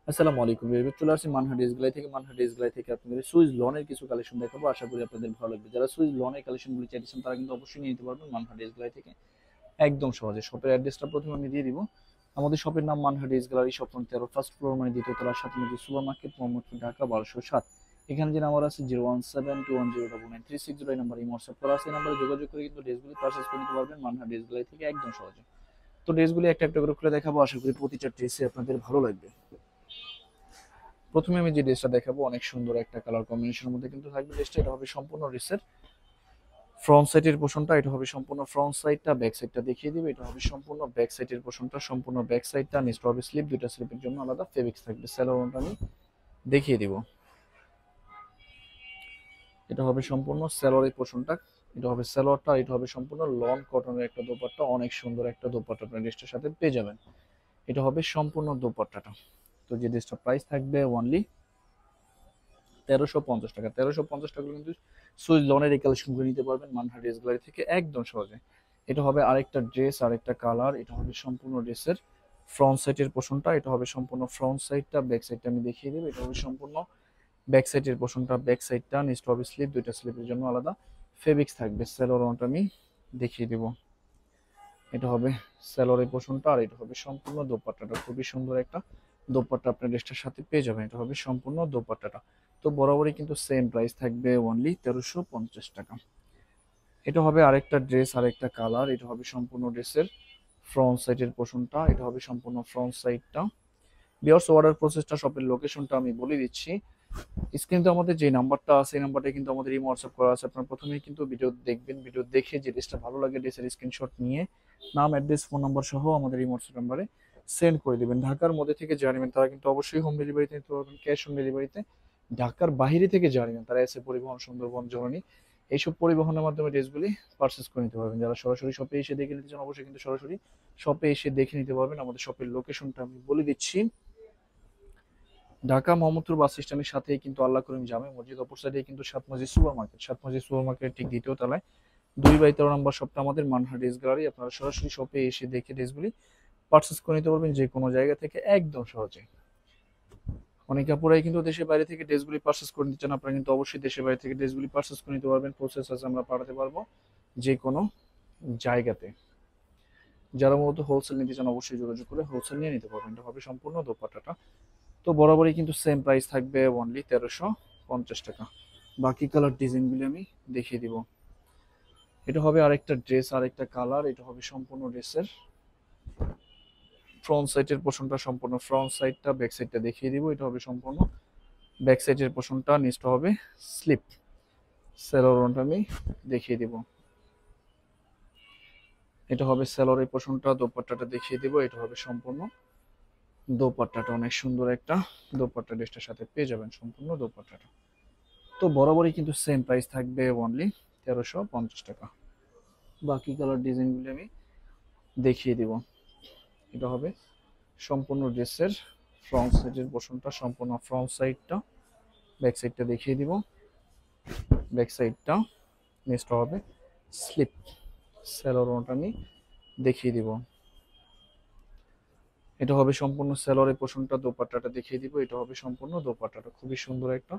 আসসালামু আলাইকুম এবার চলে আসছি মানহাটি ড্রেস গ্যালারি থেকে আপনাদের সুইস লনের কিছু কালেকশন দেখাবো। আশা করি আপনাদের ভালো লাগবে। যারা সুইস লনের কালেকশনগুলি চাইছেন তারা কিন্তু অবশ্যই নিয়ে নিতে পারবেন মানহাটি ড্রেস গ্যালারি থেকে একদম সহজে। শপের অ্যাড্রেসটা প্রথমে আমি দিয়ে দিব। আমাদের শপের নাম মানহাটি ড্রেস গ্যালারি, শপ নং 13, ফার্স্ট ফ্লোর মানে দ্বিতীয় তলা, সাথে মধ্যে সুপার মার্কেট, মোহাম্মদপুর, ঢাকা 1207। এখানে যে নাম্বার আছে 01721093609, এই নাম্বারে হোয়াটসঅ্যাপ করা আছে। এই নাম্বারে যোগাযোগ করে কিন্তু ড্রেসগুলি পারচেস করে নিতে পারবেন মানহাটি ড্রেস গ্যালারি থেকে একদম সহজে। তো ড্রেসগুলি একটা একটা করে খুলে দেখাবো, আশা করি প্রতিটা ড্রেসে আপনাদের ভালো লাগবে। প্রথমে আমি যে ড্রেসটা দেখাবো অনেক সুন্দর একটা কালার কম্বিনেশনের মধ্যে কিন্তু থাকবে ড্রেসটা। এটা হবে সম্পূর্ণ ড্রেসের ফ্রন্ট সাইডের পোর্শনটা, এটা হবে সম্পূর্ণ ফ্রন্ট সাইডটা, ব্যাক সাইডটা দেখিয়ে দিবে। এটা হবে সম্পূর্ণ ব্যাক সাইডের পোর্শনটা, সম্পূর্ণ ব্যাক সাইডটা। নিচটা হবে স্লিপ, দুইটা স্লিপের জন্য আলাদা ফেব্রিক্স থাকবে। স্যালোনটা আমি দেখিয়ে দিব। এটা হবে সম্পূর্ণ স্যালোয়ারের পোর্শনটা, এটা হবে স্যালোয়ারটা। এটা হবে সম্পূর্ণ লন কটনের একটা দোপাট্টা, অনেক সুন্দর একটা দোপাট্টা আপনার ড্রেসটার সাথে পেয়ে যাবেন। এটা হবে সম্পূর্ণ দোপাট্টাটা। তো যে ড্রেসটা প্রাইস থাকবে অনলি 1350 টাকা। 1350 টাকা কিন্তু সুইস লনের এই কালেকশনগুলো নিতে পারবেন মানহার ড্রেস গ্যালারি থেকে একদম সহজে। এটা হবে আরেকটা ড্রেস, আরেকটা কালার। এটা হবে সম্পূর্ণ ড্রেসের ফ্রন্ট সাইডের পোর্শনটা, এটা হবে সম্পূর্ণ ফ্রন্ট সাইডটা। ব্যাক সাইডটা আমি দেখিয়ে দেবো। এটা হবে সম্পূর্ণ ব্যাক সাইডের পোর্শনটা, ব্যাক সাইডটা। নিচটা হবে স্লিপ, দুইটা স্লিপের জন্য আলাদা ফেব্রিক্স থাকবে। স্যালোয়ারটা আমি দেখিয়ে দিব। এটা হবে স্যালোয়ারের পোর্শনটা, আর এটা হবে সম্পূর্ণ দোপাট্টাটা। খুবই সুন্দর একটা দোপাট্টা আপনার ড্রেসটার সাথে পেয়ে যাবেন। এটা হবে সম্পূর্ণ দোপাট্টাটা। তো বরাবরই কিন্তু সেম প্রাইস থাকবে অনলি 1350 টাকা। এটা হবে আরেকটা ড্রেস, আরেকটা কালার। এটা হবে সম্পূর্ণ ড্রেসের ফ্রন্ট সাইডের পোর্শনটা, এটা হবে সম্পূর্ণ ফ্রন্ট সাইডটা। বিয়ার্স অর্ডার প্রসেসটা, শপের লোকেশনটা আমি বলে দিচ্ছি। স্ক্রিনে আমাদের যে নাম্বারটা আছে, এই নাম্বারটা কিন্তু আমাদের এই হোয়াটসঅ্যাপ করা আছে। আপনার প্রথমেই কিন্তু ভিডিও দেখবেন, ভিডিও দেখে যে ড্রেসটা ভালো লাগে ড্রেসের স্ক্রিনশট নিয়ে নাম, অ্যাড্রেস, ফোন নাম্বার সহ আমাদের এই হোয়াটসঅ্যাপ নাম্বারে সেন্ড করে দিবেন। ঢাকার মধ্যে থেকে যারা নেবেন তারা কিন্তু অবশ্যই হোম ডেলিভারিতে নিতে পারবেন, ক্যাশ অন ডেলিভারিতে। ঢাকার বাইরে থেকে যারা নেবেন তারা এসে পরিবহন, সুন্দরবন, জননী এইসব পরিবহনের মাধ্যমে ড্রেসগুলি পারচেস করে নিতে পারবেন। যারা সরাসরি শপে এসে দেখে নিতে চান অবশ্যই কিন্তু সরাসরি শপে এসে দেখে নিতে পারবেন। আমাদের শপের লোকেশনটা আমি বলে দিচ্ছি। ঢাকা মোহাম্মদপুর বাস স্ট্যান্ডের সাথেই কিন্তু আল্লাহ করিম জামে মসজিদ, অপর সাইডে কিন্তু সাত মসজিদ সুপার মার্কেট। সাত মসজিদ সুপার মার্কেটের ঠিক দ্বিতীয় তলায় 2/13 নম্বর শপটা আমাদের মানহার ড্রেস গ্যালারি। আপনারা সরাসরি শপে এসে দেখে ড্রেসগুলি পারচেস করে নিতে পারবেন যে কোনো জায়গা থেকে একদম সহজে। অনেক আপুরাই কিন্তু দেশের বাইরে থেকে ড্রেসগুলি পারচেস করে নিতে চান, আপনারা কিন্তু অবশ্যই দেশের বাইরে থেকে ড্রেসগুলি পারচেস করে নিতে পারবেন। প্রসেস আছে, আমরা পাঠাতে পারবো যে কোনো জায়গাতে। যারা মূলত হোলসেল নিতে চান অবশ্যই যোগাযোগ করে হোলসেল নিয়ে নিতে পারবেন। এটা হবে সম্পূর্ণ দোপাট্টাটা। তো বরাবরই কিন্তু সেম প্রাইস থাকবে অনলি 1350 টাকা। বাকি কালার ডিজাইনগুলি আমি দেখিয়ে দিব। এটা হবে আরেকটা ড্রেস, আরেকটা কালার। এটা হবে সম্পূর্ণ ড্রেসের ফ্রন্ট সাইডের পোর্শনটা, সম্পূর্ণ ফ্রন্ট সাইডটা। ব্যাক সাইডটা দেখিয়ে দিব। এটা হবে সম্পূর্ণ ব্যাক সাইডের পোর্শনটা, নিচটা হবে স্লিপ। সেলোরনটা আমি দেখিয়ে দিব। এটা হবে সেলোরের পোর্শনটা, দোপাট্টাটা দেখিয়ে দিব। এটা হবে সম্পূর্ণ দোপাট্টাটা, অনেক সুন্দর একটা দোপাট্টা ড্রেসটার সাথে পেয়ে যাবেন সম্পূর্ণ দোপাট্টাটা। তো বরাবরই কিন্তু সেম প্রাইস থাকবে অনলি 1350 টাকা। বাকি কালার ডিজাইনগুলি আমি দেখিয়ে দিব। এটা হবে সম্পূর্ণ ড্রেসের ফ্রন্ট সাইডের পোর্শনটা, সম্পূর্ণ ফ্রন্ট সাইডটা। ব্যাক সাইডটা দেখিয়ে দিব। ব্যাক সাইডটা, নেক্সটটা হবে স্লিপ। স্যালোরটা আমি দেখিয়ে দিব। এটা হবে সম্পূর্ণ স্যালোরের পোর্শনটা, দোপাট্টাটা দেখিয়ে দিব। এটা হবে সম্পূর্ণ দোপাট্টাটা, খুবই সুন্দর একটা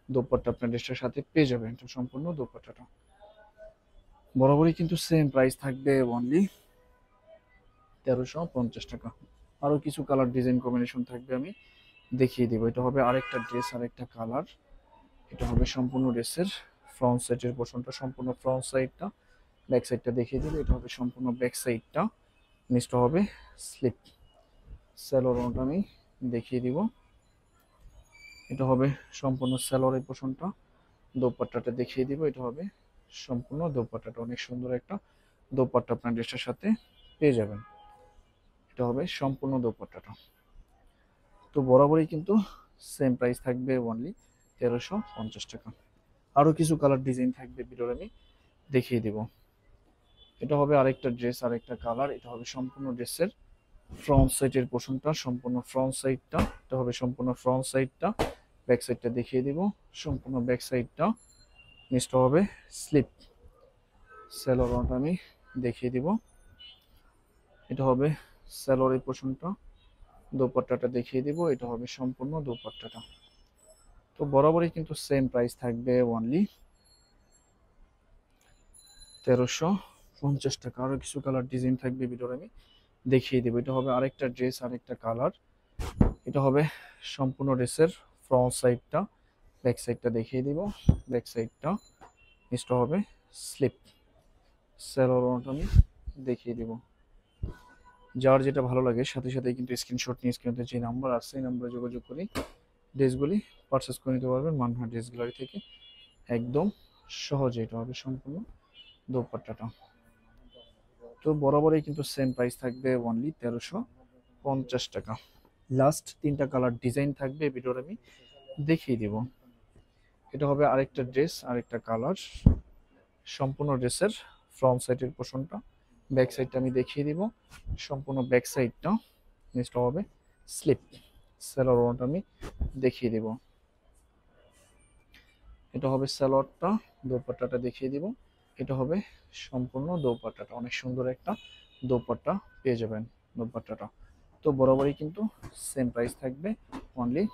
দোপাট্টা আপনার ড্রেসটার সাথে পেয়ে যাবেন। এটা সম্পূর্ণ দোপাট্টাটা বরাবরই কিন্তু সেম প্রাইস থাকবে অনলি 1350 টাকা। আরো কিছু কালার ডিজাইন কম্বিনেশন থাকবে, আমি দেখিয়ে দিব। এটা হবে আরেকটা ড্রেস, আরেকটা কালার। এটা হবে সম্পূর্ণ ড্রেসের ফ্রন্ট সাইডের পোর্শনটা, সম্পূর্ণ ফ্রন্ট সাইডটা। ব্যাক সাইডটা দেখিয়ে দিলে এটা হবে সম্পূর্ণ ব্যাক সাইডটা। নিচটা হবে স্লিপ। স্যালোরটা আমি দেখিয়ে দিব। এটা হবে সম্পূর্ণ স্যালোরের পোর্শনটা, দোপাট্টাটা দেখিয়ে দিব। এটা হবে সম্পূর্ণ দোপাট্টাটা, অনেক সুন্দর একটা দোপাট্টা আপনার ড্রেসটার সাথে পেয়ে যাবেন। এটা হবে সম্পূর্ণ দোপাট্টাটা। তো বরাবরই কিন্তু সেম প্রাইস থাকবে অনলি 1350 টাকা। আরো কিছু কালার ডিজাইন থাকবে, ভিডিওর আমি দেখিয়ে দিব। এটা হবে আরেকটা ড্রেস, আরেকটা কালার। এটা হবে সম্পূর্ণ ড্রেসের ফ্রন্ট সাইডের পোর্শনটা, সম্পূর্ণ ফ্রন্ট সাইডটা। এটা হবে সম্পূর্ণ ফ্রন্ট সাইডটা। ব্যাক সাইডটা দেখিয়ে দিব। সম্পূর্ণ ব্যাক সাইডটা। নিচটা হবে স্লিপ। স্যালোয়ারটা আমি দেখিয়ে দিব। এটা হবে স্যালোয়ারের পোর্শনটা, দোপাট্টাটা দেখিয়ে দিব, এটা হবে সম্পূর্ণ দোপাট্টাটা। তো বরাবরই কিন্তু সেম প্রাইস থাকবে অনলি 1350 টাকা। আরো কিছু কালার ডিজাইন থাকবে ভিডিওর আমি দেখিয়ে দেবো। এটা হবে আরেকটা ড্রেস, আরেকটা কালার। এটা হবে সম্পূর্ণ ড্রেসের ফ্রন্ট সাইডটা, ব্যাক সাইডটা দেখিয়ে দিব। ব্যাক সাইডটা নিচটা হবে স্লিপ, সেলোয়ারটা আমি দেখিয়ে দিব। যার যেটা ভালো লাগে সাথে সাথে কিন্তু স্ক্রিনশট নিয়ে স্ক্রিনে যে নাম্বার আছে এই নাম্বারে যোগাযোগ করে ড্রেসগুলি পারচেস করে নিতে পারবেন মানহা ড্রেস গ্যালারি থেকে একদম সহজে। এটা হবে সম্পূর্ণ দোপাট্টাটা। তো বরাবরই কিন্তু সেম প্রাইস থাকবে অনলি 1350 টাকা। লাস্ট তিনটা কালার ডিজাইন থাকবে ভিডিওর আমি দেখিয়ে দিব। এটা হবে আরেকটা ড্রেস, আরেকটা কালার। সম্পূর্ণ ড্রেসের ফ্রন্ট সাইডের পোর্শনটা, ব্যাক সাইডটা আমি দেখিয়ে দিব। সম্পূর্ণ ব্যাক সাইডটা নিচটা হবে স্লিপ, সালোয়ারটা আমি দেখিয়ে দিব। এটা হবে সালোয়ারটা, দোপাট্টাটা দেখিয়ে দিব। এটা হবে সম্পূর্ণ দোপাট্টাটা, অনেক সুন্দর একটা দোপাট্টা পেয়ে যাবেন দোপাট্টাটা। তো বরাবরই কিন্তু সেম প্রাইস থাকবে অনলি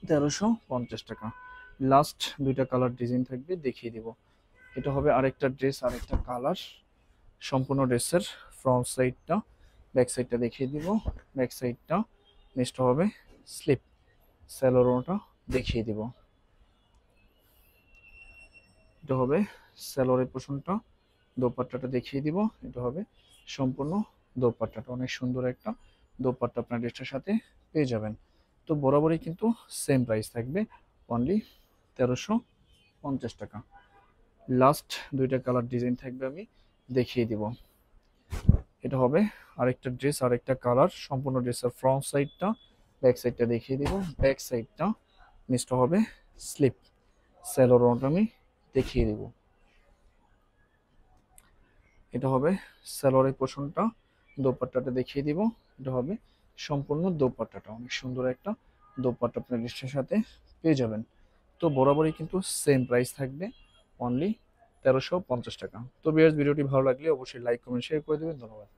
1350 টাকা। লাস্ট দুইটা কালার ডিজাইন থাকবে দেখিয়ে দিব। এটা হবে আরেকটা ড্রেস, আরেকটা কালার। সম্পূর্ণ ড্রেসের ফ্রন্ট সাইডটা, ব্যাক সাইডটা দেখিয়ে দিব। ব্যাক সাইডটা নেক্সট হবে স্লিপ, স্যালোরোটা দেখিয়ে দিব। এটা হবে স্যালোরের পোর্শনটা, দোপাট্টাটা দেখিয়ে দিব। এটা হবে সম্পূর্ণ দোপাট্টাটা, অনেক সুন্দর একটা দোপাট্টা আপনার ড্রেসটার সাথে পেয়ে যাবেন। তো বরাবরই কিন্তু সেম প্রাইস থাকবে অনলি 1350 টাকা। লাস্ট দুইটা কালার ডিজাইন থাকবে আমি দেখিয়ে দিব। এটা হবে আরেকটা ড্রেস, আরেকটা কালার। সম্পূর্ণ ড্রেসের ফ্রন্ট সাইডটা, ব্যাক সাইডটা দেখিয়ে দিব। ব্যাক সাইডটা নিচটা হবে স্লিপ, স্যালোরটা আমি দেখিয়ে দিব। এটা হবে সালোয়ারের পোর্শনটা, দোপাট্টাটা দেখিয়ে দিব। এটা হবে সম্পূর্ণ দোপাট্টাটা, অনেক সুন্দর একটা দোপাট্টা আপনার ড্রেসের সাথে পেয়ে যাবেন। তো বরাবরই কিন্তু সেম প্রাইস থাকবে অনলি 1350 টাকা। তো ভিউয়ার্স, ভিডিওটি ভালো লাগলে অবশ্যই লাইক কমেন্ট শেয়ার করে দেবেন। ধন্যবাদ।